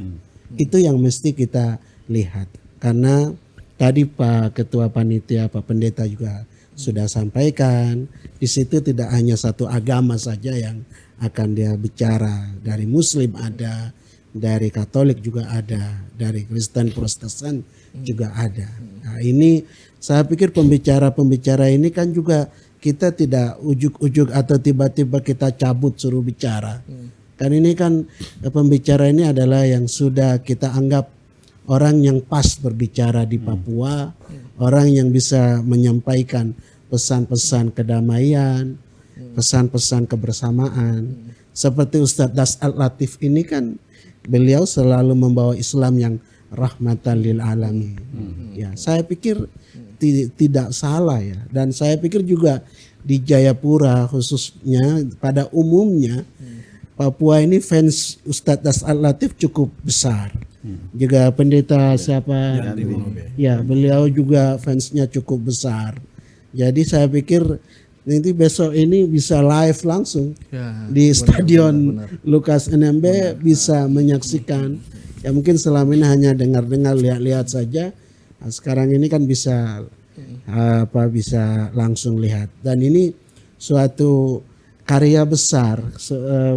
Itu yang mesti kita lihat. Karena tadi Pak Ketua Panitia, Pak Pendeta juga sudah sampaikan, di situ tidak hanya satu agama saja yang akan dia bicara. Dari Muslim ada, dari Katolik juga ada, dari Kristen Protestan juga ada. Nah, ini saya pikir pembicara-pembicara ini kan juga kita tidak ujuk-ujuk atau tiba-tiba kita cabut suruh bicara. Kan ini kan pembicara ini adalah yang sudah kita anggap orang yang pas berbicara di Papua, orang yang bisa menyampaikan pesan-pesan kedamaian, pesan-pesan kebersamaan. Seperti Ustadz Das Al-Latif ini kan beliau selalu membawa Islam yang rahmatan lil alamin. Ya, saya pikir tidak salah ya, dan saya pikir juga di Jayapura khususnya pada umumnya Papua ini fans Ustadz Das Al-Latif cukup besar. Juga pendeta siapa? Ya, beliau juga fansnya cukup besar. Jadi saya pikir nanti besok ini bisa live langsung di Stadion Lukas NMB bisa menyaksikan. Ya mungkin selama ini hanya dengar-dengar, lihat-lihat saja. Nah, sekarang ini kan bisa bisa langsung lihat. Dan ini suatu karya besar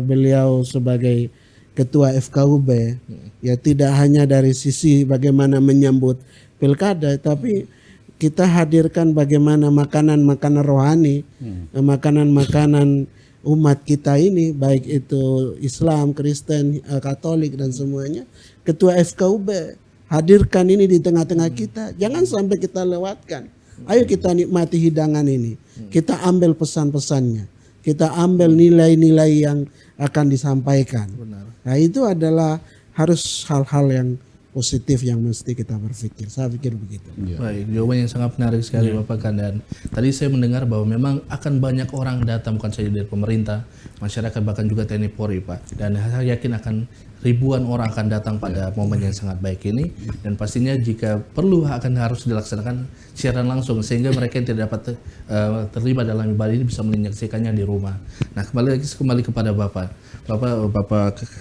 beliau sebagai ketua FKUB. Ya tidak hanya dari sisi bagaimana menyambut pilkada, tapi kita hadirkan bagaimana makanan-makanan rohani, makanan-makanan umat kita ini, baik itu Islam, Kristen, Katolik dan semuanya. Ketua FKUB hadirkan ini di tengah-tengah kita. Jangan sampai kita lewatkan. Ayo kita nikmati hidangan ini. Kita ambil pesan-pesannya. Kita ambil nilai-nilai yang akan disampaikan. Nah itu adalah harus hal-hal yang positif yang mesti kita berpikir. Saya pikir begitu. Baik, jawaban yang sangat menarik sekali Bapak kan. Dan tadi saya mendengar bahwa memang akan banyak orang datang, bukan saja dari pemerintah, masyarakat, bahkan juga TNI Polri Pak. Dan saya yakin akan ribuan orang akan datang pada momen yang sangat baik ini. Dan pastinya jika perlu harus dilaksanakan siaran langsung sehingga mereka yang tidak dapat terlibat dalam ibadah ini bisa menyaksikannya di rumah. Nah kembali kepada Bapak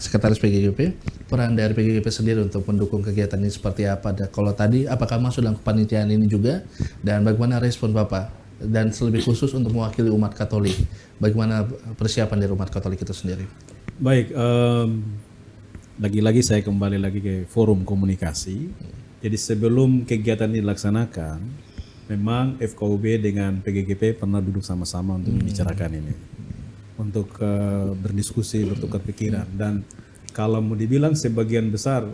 Sekretaris PGGP, peran dari PGGP sendiri untuk mendukung kegiatan ini seperti apa? Dan kalau tadi apakah masuk dalam kepanitiaan ini juga, dan bagaimana respon Bapak, dan lebih khusus untuk mewakili umat Katolik, bagaimana persiapan dari umat Katolik itu sendiri? Baik, lagi-lagi saya kembali lagi ke forum komunikasi. Jadi sebelum kegiatan ini dilaksanakan, memang FKUB dengan PGGP pernah duduk sama-sama untuk membicarakan ini, untuk berdiskusi, bertukar pikiran. Dan kalau mau dibilang sebagian besar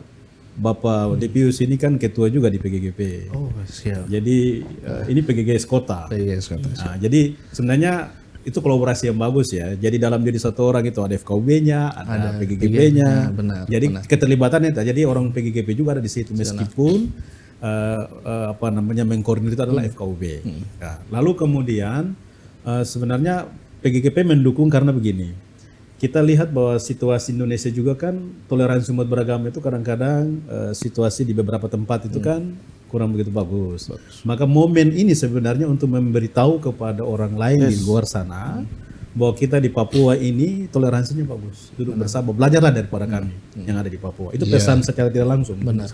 Bapak Depius ini kan ketua juga di PGGP. Oh siap. Jadi ini PGGS Kota. PGGS Kota. Nah, jadi sebenarnya itu kolaborasi yang bagus ya. Jadi dalam diri satu orang itu ada FKUB-nya, ada PGGP-nya. Jadi keterlibatannya, jadi orang PGGP juga ada di situ meskipun mengkoordinir itu adalah FKUB. Nah, lalu kemudian sebenarnya PGGP mendukung karena begini. Kita lihat bahwa situasi Indonesia juga kan toleransi umat beragama itu kadang-kadang situasi di beberapa tempat itu kan kurang begitu bagus. Maka momen ini sebenarnya untuk memberitahu kepada orang lain di luar sana bahwa kita di Papua ini toleransinya bagus. Duduk bersama, belajarlah daripada kami yang ada di Papua. Itu pesan secara tidak langsung. Benar.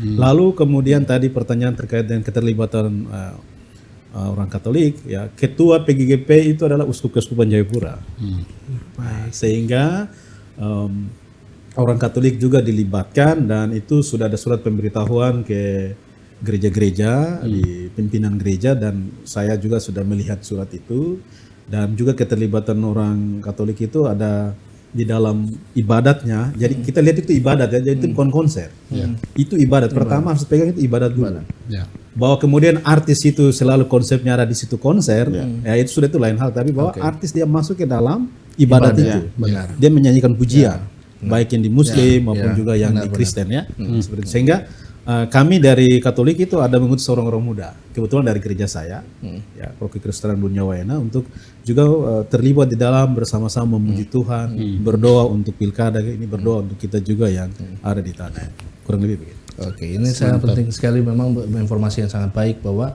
Lalu kemudian tadi pertanyaan terkait dengan keterlibatan orang Katolik, ya ketua PGGP itu adalah Uskup Keuskupan Jayapura. Sehingga orang Katolik juga dilibatkan, dan itu sudah ada surat pemberitahuan ke gereja-gereja di pimpinan gereja, dan saya juga sudah melihat surat itu. Dan juga keterlibatan orang Katolik itu ada di dalam ibadatnya. Jadi kita lihat itu ibadat ya, jadi itu bukan konser. Itu ibadat. Pertama harus pegang itu ibadat dulu. Bahwa kemudian artis itu selalu konsepnya ada di situ konser, ya itu sudah itu lain hal. Tapi bahwa artis dia masuk ke dalam ibadat itu, dia menyanyikan pujian, baik yang di Muslim maupun juga yang di Kristen ya. Seperti itu. Sehingga kami dari Katolik itu ada mengutus orang-orang muda, kebetulan dari gereja saya, ya Proki Kristenan Dunia Wayana, untuk juga terlibat di dalam bersama-sama memuji Tuhan, berdoa untuk pilkada ini, berdoa untuk kita juga yang ada di tanah. Kurang lebih begitu. Oke, ini sangat penting sekali, memang informasi yang sangat baik bahwa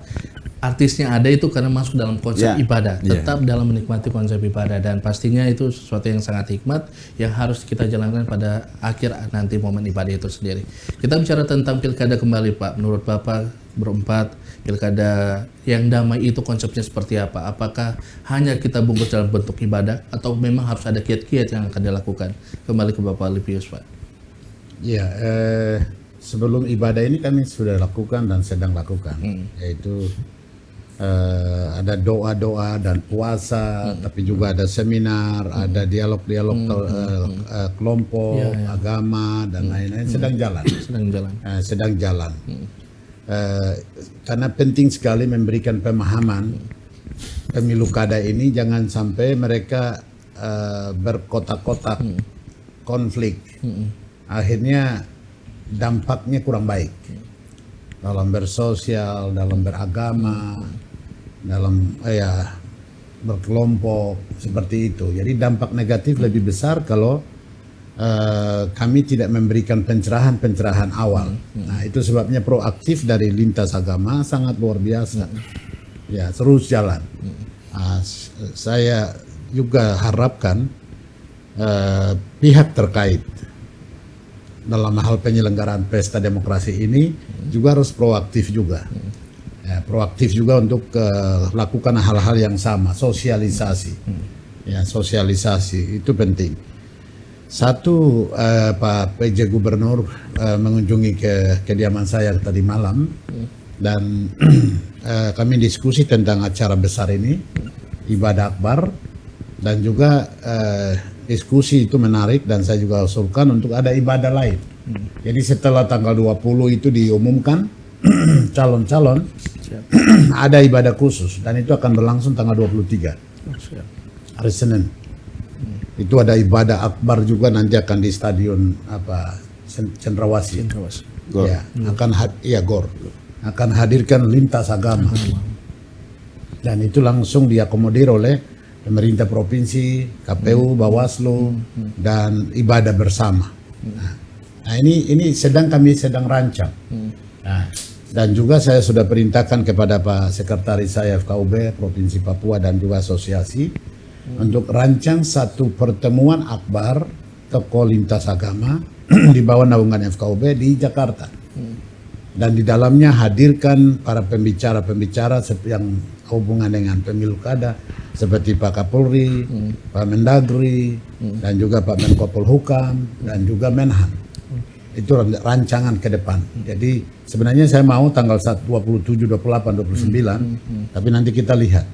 artisnya ada itu karena masuk dalam konsep ibadah, tetap dalam menikmati konsep ibadah, dan pastinya itu sesuatu yang sangat hikmat yang harus kita jalankan pada akhir nanti momen ibadah itu sendiri. Kita bicara tentang pilkada kembali Pak, menurut Bapak berempat, pilkada yang damai itu konsepnya seperti apa? Apakah hanya kita bungkus dalam bentuk ibadah atau memang harus ada kiat-kiat yang akan dilakukan? Kembali ke Bapak Lipius Pak. Ya, sebelum ibadah ini kami sudah lakukan dan sedang lakukan, yaitu ada doa-doa dan puasa, tapi juga ada seminar, ada dialog-dialog kelompok, agama dan lain-lain sedang jalan. Sedang jalan. Karena penting sekali memberikan pemahaman pemilu kada ini, jangan sampai mereka berkotak-kotak konflik. Akhirnya dampaknya kurang baik dalam bersosial, dalam beragama, dalam berkelompok seperti itu. Jadi dampak negatif lebih besar kalau kami tidak memberikan pencerahan awal. Nah, itu sebabnya proaktif dari lintas agama sangat luar biasa. Ya, terus jalan. Saya juga harapkan pihak terkait dalam hal penyelenggaraan pesta demokrasi ini juga harus proaktif juga. Proaktif juga untuk melakukan hal-hal yang sama, sosialisasi. Ya, sosialisasi itu penting. Satu, Pak PJ Gubernur mengunjungi ke kediaman saya tadi malam dan kami diskusi tentang acara besar ini, ibadah akbar, dan juga diskusi itu menarik dan saya juga usulkan untuk ada ibadah lain. Jadi setelah tanggal 20 itu diumumkan calon-calon, ada ibadah khusus dan itu akan berlangsung tanggal 23 hari Senin. Itu ada ibadah akbar juga nanti akan di stadion Cendrawasih. Ya, GOR akan hadirkan lintas agama dan itu langsung diakomodir oleh pemerintah provinsi, KPU, Bawaslu dan ibadah bersama. Nah, ini kami sedang rancang. Nah, dan juga saya sudah perintahkan kepada Pak Sekretaris saya FKUB Provinsi Papua dan juga asosiasi untuk rancang satu pertemuan akbar tokoh lintas agama di bawah naungan FKUB di Jakarta. Dan di dalamnya hadirkan para pembicara-pembicara yang hubungan dengan pemilu kada seperti Pak Kapolri, Pak Mendagri, dan juga Pak Menko Polhukam dan juga Menhan. Itu rancangan ke depan. Jadi sebenarnya saya mau tanggal 27, 28, 29, tapi nanti kita lihat.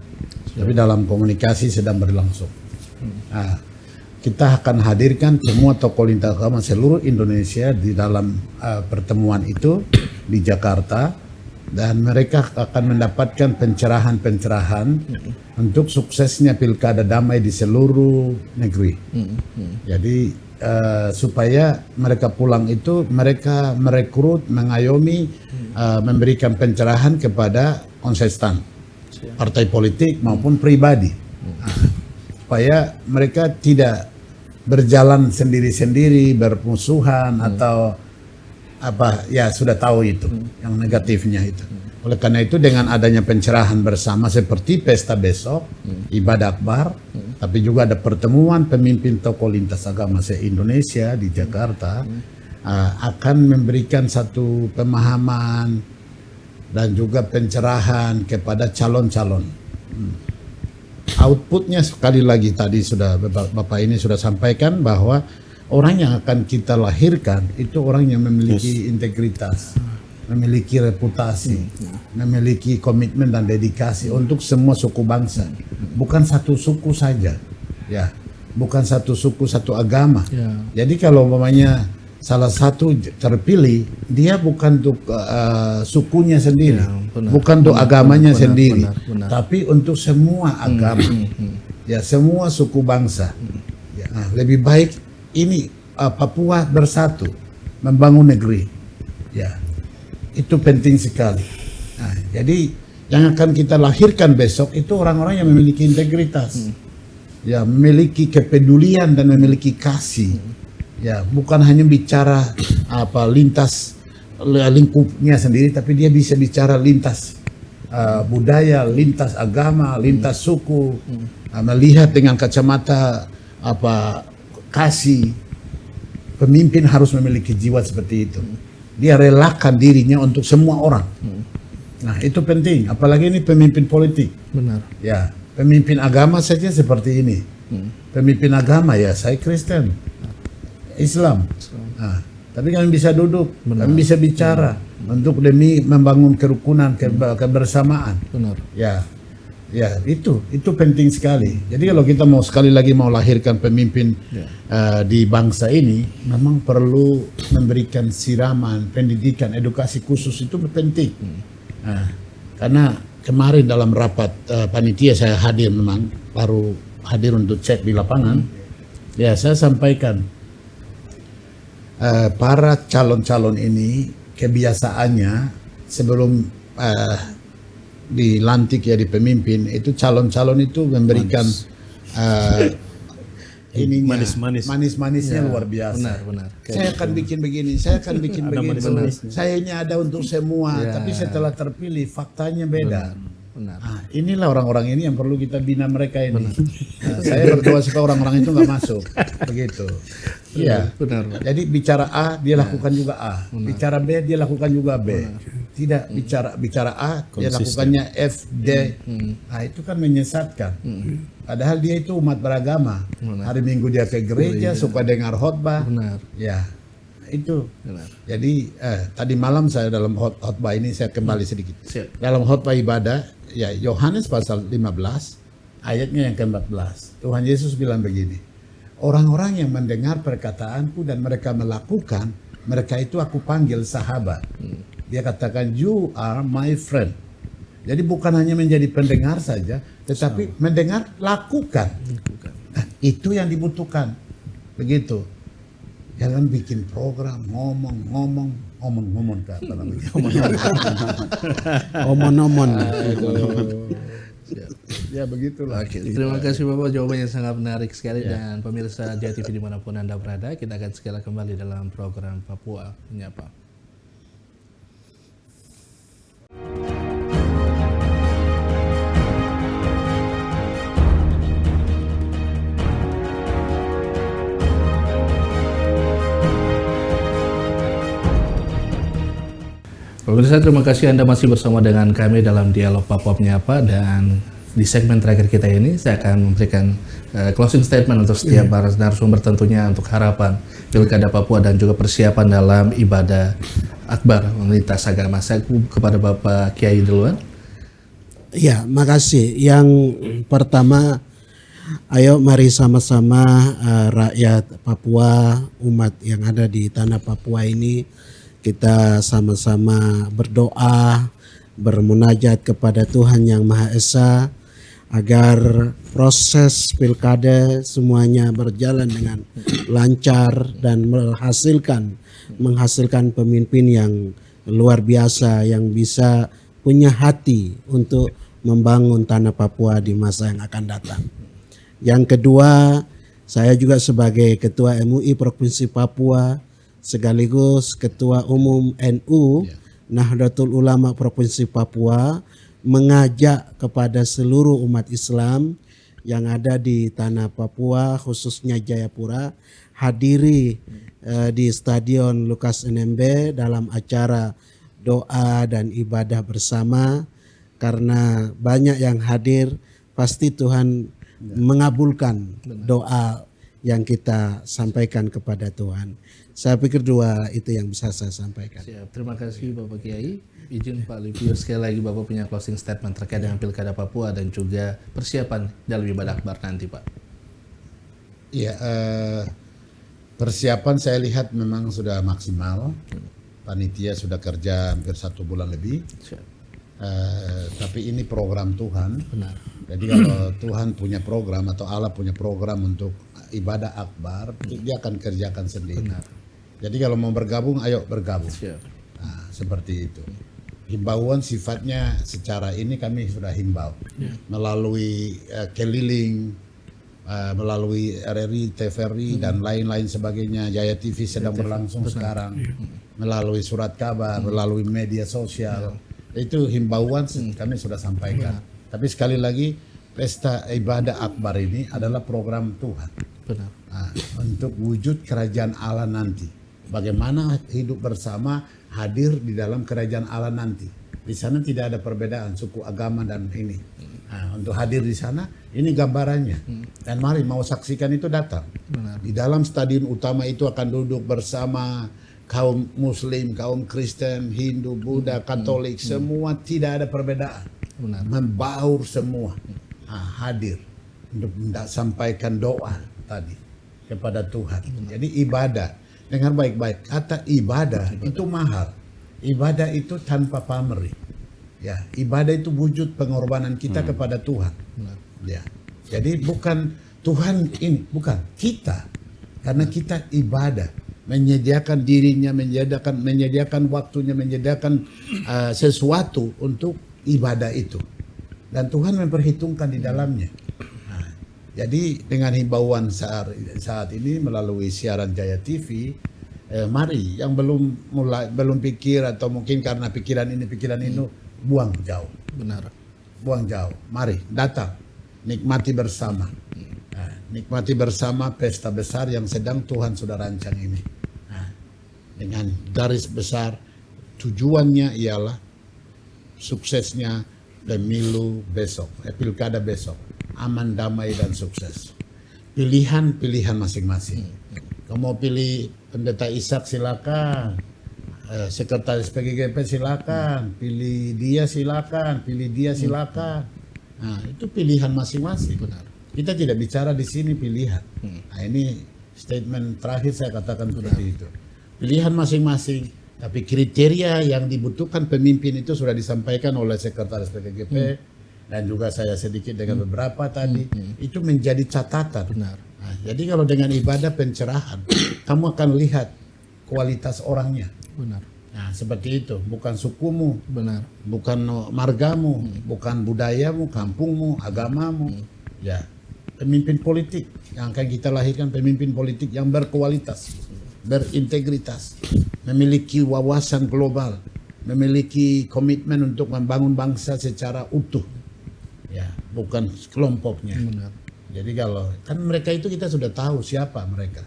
Tapi dalam komunikasi sedang berlangsung. Nah, kita akan hadirkan semua tokoh lintas agama seluruh Indonesia di dalam pertemuan itu di Jakarta dan mereka akan mendapatkan pencerahan-pencerahan untuk suksesnya pilkada damai di seluruh negeri. Jadi supaya mereka pulang itu mereka merekrut, mengayomi, memberikan pencerahan kepada kontestan, partai politik maupun pribadi, supaya mereka tidak berjalan sendiri-sendiri, bermusuhan atau sudah tahu itu yang negatifnya itu. Oleh karena itu dengan adanya pencerahan bersama seperti pesta besok, ibadah akbar, tapi juga ada pertemuan pemimpin tokoh lintas agama se-Indonesia di Jakarta, akan memberikan satu pemahaman dan juga pencerahan kepada calon-calon. Outputnya sekali lagi tadi sudah Bapak ini sudah sampaikan bahwa orang yang akan kita lahirkan itu orang yang memiliki integritas, memiliki reputasi, memiliki komitmen dan dedikasi untuk semua suku bangsa, bukan satu suku saja, ya, bukan satu suku satu agama. Jadi kalau umpamanya salah satu terpilih, dia bukan untuk sukunya sendiri, bukan untuk agamanya sendiri, tapi untuk semua agama, ya, semua suku bangsa. Ya, nah, lebih baik ini Papua bersatu, membangun negeri, ya. Itu penting sekali. Nah, jadi yang akan kita lahirkan besok itu orang-orang yang memiliki integritas, ya, memiliki kepedulian dan memiliki kasih, ya, bukan hanya bicara lintas lingkupnya sendiri, tapi dia bisa bicara lintas budaya, lintas agama, lintas suku, melihat dengan kacamata kasih. Pemimpin harus memiliki jiwa seperti itu. Dia relakan dirinya untuk semua orang. Nah, itu penting. Apalagi ini pemimpin politik. Benar. Ya, pemimpin agama saja seperti ini. Pemimpin agama, ya, saya Kristen, Islam. Nah, tapi kami bisa duduk, kami bisa bicara, untuk demi membangun kerukunan, kebersamaan. Benar. Ya itu penting sekali. Jadi kalau kita mau sekali lagi mau lahirkan pemimpin di bangsa ini, memang perlu memberikan siraman, pendidikan, edukasi khusus itu penting. Nah, karena kemarin dalam rapat panitia saya hadir, memang baru hadir untuk cek di lapangan. Ya, saya sampaikan para calon-calon ini kebiasaannya sebelum dilantik ya di pemimpin itu calon-calon itu memberikan ininya manis-manisnya luar biasa. Benar. Saya akan bikin begini, saya akan bikin begini. Saya ini ada untuk semua, tapi setelah terpilih faktanya beda. Benar. Nah, inilah orang-orang ini yang perlu kita bina mereka ini. Nah, saya berdoa supaya orang-orang itu nggak masuk, begitu. Iya. Benar. Jadi bicara A dia lakukan juga A, bicara B dia lakukan juga B. Tidak bicara A dia lakukannya F, D. Nah itu kan menyesatkan. Padahal dia itu umat beragama. Hari Minggu dia ke gereja supaya dengar khotbah. Benar. Ya. Itu. Benar. Jadi tadi malam saya dalam khotbah ini saya kembali sedikit. Siap. Dalam khotbah ibadah ya Yohanes pasal 15 ayatnya yang ke-14. Tuhan Yesus bilang begini. Orang-orang yang mendengar perkataanku dan mereka melakukan, mereka itu aku panggil sahabat. Dia katakan you are my friend. Jadi bukan hanya menjadi pendengar saja, tetapi mendengar lakukan. Nah, itu yang dibutuhkan. Begitu. Jangan bikin program ngomong Kak, apa namanya? Omon-omon. Ya begitulah. Oke, terima kasih Bapak, jawabannya sangat menarik sekali. Dan pemirsa Jaya TV dimanapun Anda berada, kita akan segera kembali dalam program Papua Menyapa. Pemirsa, terima kasih Anda masih bersama dengan kami dalam Dialog Papua Menyapa, dan di segmen terakhir kita ini saya akan memberikan closing statement untuk setiap narasumber, tentunya untuk harapan Pilkada Papua dan juga persiapan dalam ibadah akbar lintas agama. Saya kepada Bapak Kiai duluan. Ya, makasih. Yang pertama, ayo mari sama-sama rakyat Papua, umat yang ada di tanah Papua ini, kita sama-sama berdoa, bermunajat kepada Tuhan Yang Maha Esa agar proses pilkada semuanya berjalan dengan lancar dan menghasilkan pemimpin yang luar biasa yang bisa punya hati untuk membangun tanah Papua di masa yang akan datang. Yang kedua, saya juga sebagai Ketua MUI Provinsi Papua sekaligus Ketua Umum NU Nahdlatul Ulama Provinsi Papua mengajak kepada seluruh umat Islam yang ada di tanah Papua, khususnya Jayapura, hadiri di Stadion Lukas NMB dalam acara doa dan ibadah bersama, karena banyak yang hadir, pasti Tuhan mengabulkan doa yang kita sampaikan kepada Tuhan. Saya pikir dua itu yang bisa saya sampaikan. Siap. Terima kasih Bapak Kiai. Izin Pak Livio, sekali lagi Bapak punya closing statement terkait dengan Pilkada Papua dan juga persiapan dalam ibadah akbar nanti, Pak. Iya, persiapan saya lihat memang sudah maksimal. Panitia sudah kerja hampir 1 bulan lebih. Siap. Tapi ini program Tuhan. Benar. Jadi kalau Tuhan punya program atau Allah punya program untuk ibadah akbar, dia akan kerjakan sendiri. Benar. Jadi kalau mau bergabung, ayo bergabung. Siap. Nah, seperti itu. Himbauan sifatnya secara ini kami sudah himbau melalui keliling, melalui RRI, TVRI dan lain-lain sebagainya. Jaya TV sedang berlangsung sekarang, melalui surat kabar, melalui media sosial. Itu himbauan kami sudah sampaikan. Tapi sekali lagi, pesta ibadah akbar ini adalah program Tuhan. Benar. Nah, untuk wujud kerajaan Allah nanti. Bagaimana hidup bersama hadir di dalam kerajaan Allah nanti. Di sana tidak ada perbedaan suku, agama dan ini. Nah, untuk hadir di sana, ini gambarannya. Dan mari mau saksikan itu datang. Benar. Di dalam stadion utama itu akan duduk bersama kaum Muslim, kaum Kristen, Hindu, Buddha, Katolik, semua tidak ada perbedaan. Benar. Membaur semua hadir untuk sampaikan doa tadi kepada Tuhan. Jadi ibadah, dengar baik-baik, kata ibadah itu mahal. Ibadah itu tanpa pamrih. Ya, ibadah itu wujud pengorbanan kita kepada Tuhan. Ya. Jadi bukan Tuhan ini, bukan kita. Karena kita ibadah, menyediakan dirinya, menyediakan waktunya, menyediakan sesuatu untuk ibadah itu. Dan Tuhan memperhitungkan di dalamnya. Nah, jadi dengan himbauan saat ini melalui siaran Jaya TV, mari yang belum pikir atau mungkin karena pikiran ini buang jauh. Benar. Buang jauh. Mari datang, nikmati bersama. Nah, nikmati bersama pesta besar yang sedang Tuhan sudah rancang ini. Nah, dengan garis besar tujuannya ialah suksesnya pemilu besok, pilkada besok, aman, damai dan sukses. Pilihan masing-masing. Kamu mau pilih Pendeta Ishak silakan, Sekretaris PGGP silakan, pilih dia silakan, pilih dia silakan. Nah, itu pilihan masing-masing. Benar. Kita tidak bicara di sini pilihan. Nah, ini statement terakhir saya katakan seperti itu. Pilihan masing-masing, tapi kriteria yang dibutuhkan pemimpin itu sudah disampaikan oleh Sekretaris PGGP dan juga saya sedikit dengan beberapa tadi. Itu menjadi catatan. Benar. Nah, jadi kalau dengan ibadah pencerahan, kamu akan lihat kualitas orangnya. Benar. Nah, seperti itu. Bukan sukumu, Benar. bukan margamu, bukan budayamu, kampungmu, agamamu. Ya, pemimpin politik yang akan kita lahirkan, pemimpin politik yang berkualitas, berintegritas, memiliki wawasan global, memiliki komitmen untuk membangun bangsa secara utuh. Ya, bukan kelompoknya. Benar. Jadi kalau kan mereka itu kita sudah tahu siapa mereka.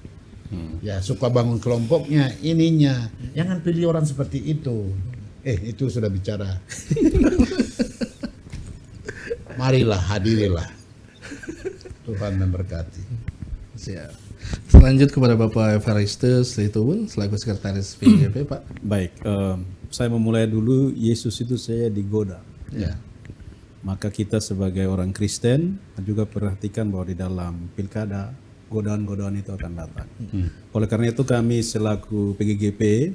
Ya, suka bangun kelompoknya, ininya. Jangan pilih orang seperti itu. Itu sudah bicara. Marilah, hadirilah. Tuhan memberkati. Siap. Selanjut kepada Bapak Evaristus Situbun selaku Sekretaris PGGP, Pak. Baik, saya memulai dulu. Yesus itu saya digoda. Ya. Maka kita sebagai orang Kristen juga perhatikan bahwa di dalam pilkada godaan-godaan itu akan datang. Oleh karena itu kami selaku PGGP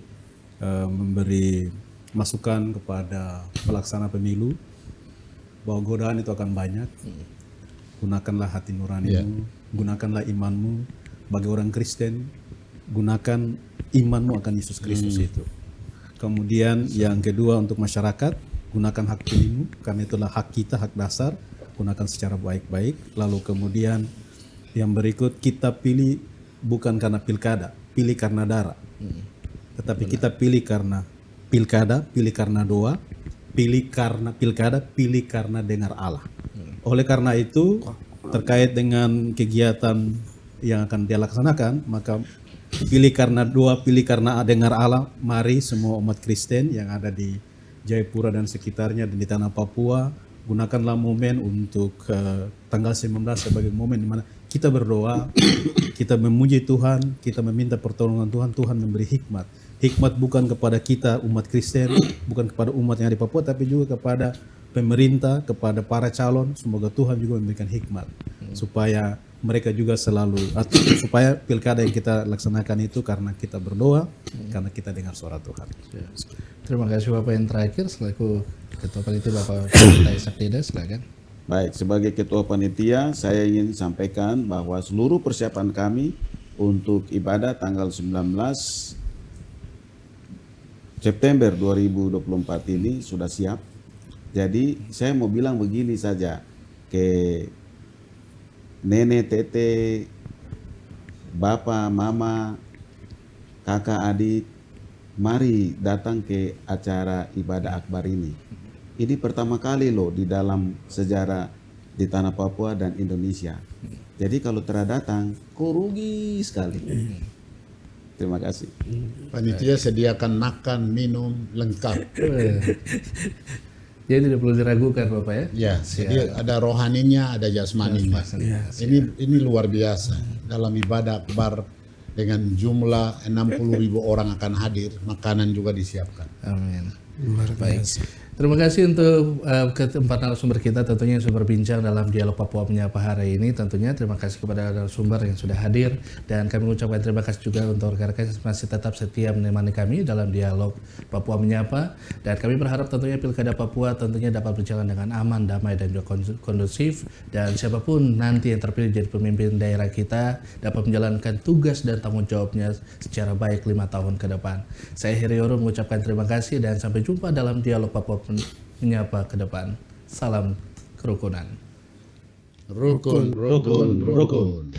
memberi masukan kepada pelaksana pemilu bahwa godaan itu akan banyak. Gunakanlah hati nuranimu, gunakanlah imanmu. Bagi orang Kristen, gunakan imanmu akan Yesus Kristus itu. Kemudian yang kedua untuk masyarakat, gunakan hak pilihmu, karena itulah hak kita, hak dasar, gunakan secara baik-baik. Lalu kemudian yang berikut, kita pilih bukan karena pilkada, pilih karena darah. Tetapi kita pilih karena pilkada, pilih karena doa, pilih karena pilkada, pilih karena dengar Allah. Oleh karena itu, terkait dengan kegiatan yang akan dia laksanakan, maka pilih karena doa, pilih karena dengar Allah. Mari semua umat Kristen yang ada di Jayapura dan sekitarnya dan di tanah Papua, gunakanlah momen untuk tanggal 19 sebagai momen di mana kita berdoa, kita memuji Tuhan, kita meminta pertolongan Tuhan. Tuhan memberi hikmat. Hikmat bukan kepada kita umat Kristen, bukan kepada umat yang ada di Papua, tapi juga kepada pemerintah, kepada para calon. Semoga Tuhan juga memberikan hikmat supaya mereka juga selalu, atau supaya pilkada yang kita laksanakan itu karena kita berdoa, karena kita dengar suara Tuhan. Terima kasih Bapak yang terakhir selaku Ketua Panitia Bapak Pendeta Ishak Dida, silakan. Baik, sebagai Ketua Panitia, saya ingin sampaikan bahwa seluruh persiapan kami untuk ibadah tanggal 19 September 2024 ini sudah siap. Jadi saya mau bilang begini saja ke nenek, tete, bapak, mama, kakak, adik, mari datang ke acara ibadah akbar ini. Ini pertama kali loh di dalam sejarah di tanah Papua dan Indonesia. Jadi kalau tidak datang, kok rugi sekali. Terima kasih. Panitia sediakan makan, minum, lengkap. Jadi tidak perlu diragukan Bapak ya. Ya, jadi ada rohaninya, ada jasmaninya. Ini luar biasa dalam ibadah akbar dengan jumlah 60.000 orang akan hadir, makanan juga disiapkan. Amin. Luar biasa. Terima kasih untuk keempat narasumber kita tentunya yang sudah berbincang dalam dialog Papua Menyapa hari ini. Tentunya terima kasih kepada narasumber yang sudah hadir, dan kami mengucapkan terima kasih juga untuk rekan-rekan yang masih tetap setia menemani kami dalam dialog Papua Menyapa. Dan kami berharap tentunya Pilkada Papua tentunya dapat berjalan dengan aman, damai, dan juga kondusif, dan siapapun nanti yang terpilih jadi pemimpin daerah kita dapat menjalankan tugas dan tanggung jawabnya secara baik 5 tahun ke depan. Saya Heri Orun mengucapkan terima kasih dan sampai jumpa dalam dialog Papua Menyapa ke depan. Salam kerukunan. Rukun, rukun, rukun.